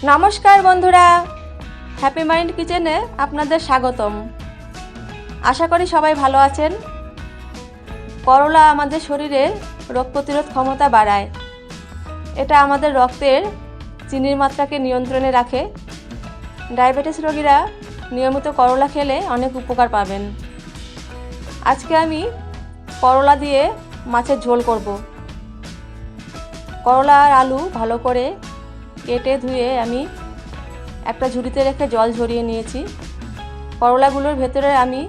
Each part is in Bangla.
নমস্কার বন্ধুরা, হ্যাপি মাইন্ড কিচেনে আপনাদের স্বাগতম। আশা করি সবাই ভালো আছেন। করলা আমাদের শরীরে রোগ প্রতিরোধ ক্ষমতা বাড়ায়। এটা আমাদের রক্তের চিনির মাত্রাকে নিয়ন্ত্রণে রাখে। ডায়াবেটিস রোগীরা নিয়মিত করলা খেলে অনেক উপকার পাবেন। আজকে আমি করলা দিয়ে মাছের ঝোল করব। করলা আর আলু ভালো করে কেটে ধুয়ে আমি একটা ঝুড়িতে রেখে জল ঝরিয়ে নিয়েছি। করলাগুলোর ভেতরে আমি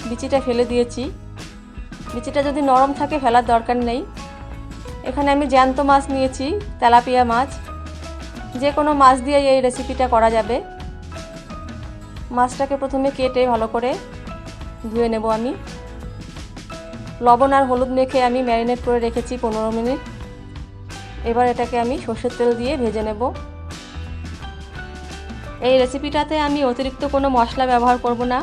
বিচিটা ফেলে দিয়েছি। বিচিটা যদি নরম থাকে ফেলার দরকার নেই। এখানে আমি জ্যান্ত মাছ নিয়েছি, তেলাপিয়া মাছ। যে কোনো মাছ দিয়ে এই রেসিপিটা করা যাবে। মাছটাকে প্রথমে কেটে ভালো করে ধুয়ে নেব আমি। লবণ আর হলুদ মেখে আমি ম্যারিনেট করে রেখেছি 15 মিনিট। এবার এটাকে আমি সর্ষের তেল দিয়ে ভেজে নেব। এই রেসিপিটাতে আমি অতিরিক্ত কোনো মশলা ব্যবহার করব না,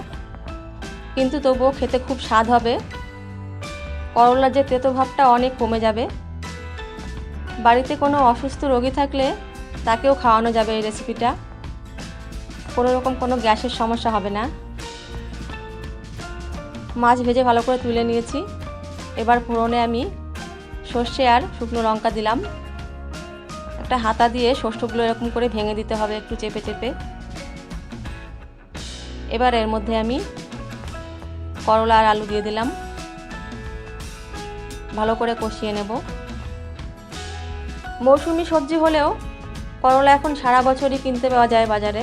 কিন্তু তবুও খেতে খুব স্বাদ হবে। করলার যে তেতো ভাবটা অনেক কমে যাবে। বাড়িতে কোনো অসুস্থ রোগী থাকলে তাকেও খাওয়ানো যাবে এই রেসিপিটা। কোনো রকম কোনো গ্যাসের সমস্যা হবে না। মাছ ভেজে ভালো করে তুলে নিয়েছি। এবার ফোড়নে আমি সর্ষে আর শুকনো লঙ্কা দিলাম। একটা হাতা দিয়ে সর্ষেগুলো এরকম করে ভেঙে দিতে হবে, একটু চেপে চেপে। এবার এর মধ্যে আমি করলা আর আলু দিয়ে দিলাম। ভালো করে কষিয়ে নেব। মৌসুমি সবজি হলেও করলা এখন সারা বছরই কিনতে পাওয়া যায় বাজারে।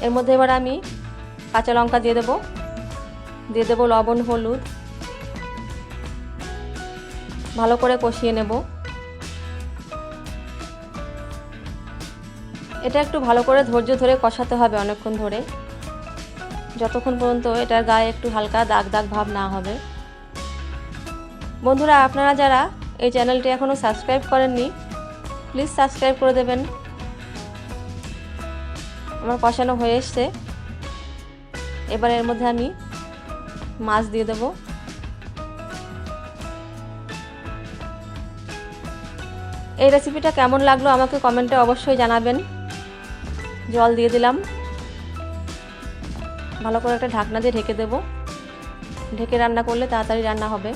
এর মধ্যে এবার আমি কাঁচা লঙ্কা দিয়ে দেব লবণ, হলুদ। ভালো করে কষিয়ে নেব। এটা একটু ভালো করে ধৈর্য ধরে কষাতে হবে, অনেকক্ষণ ধরে, যতক্ষণ পর্যন্ত এটার গায়ে একটু হালকা দাগ দাগ ভাব না হবে। বন্ধুরা, আপনারা যারা এই চ্যানেলটি এখনও সাবস্ক্রাইব করেননি, প্লিজ সাবস্ক্রাইব করে দেবেন। আমার কষানো হয়ে এসছে। এবার এর মধ্যে আমি মাছ দিয়ে দেব। এই রেসিপিটা কেমন লাগলো আমাকে কমেন্টে অবশ্যই জানাবেন। জল দিয়ে দিলাম। ভালো করে একটা ঢাকনা দিয়ে ঢেকে দেব। ঢেকে রান্না করলে তাড়াতাড়ি রান্না হবে।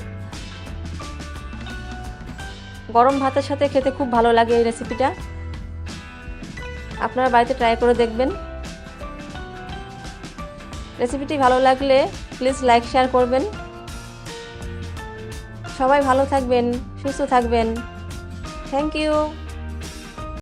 গরম ভাতের সাথে খেতে খুব ভালো লাগে এই রেসিপিটা। আপনারা বাড়িতে ট্রাই করে দেখবেন। রেসিপিটি ভালো লাগলে প্লিজ লাইক শেয়ার করবেন। সবাই ভালো থাকবেন, সুস্থ থাকবেন। Thank you.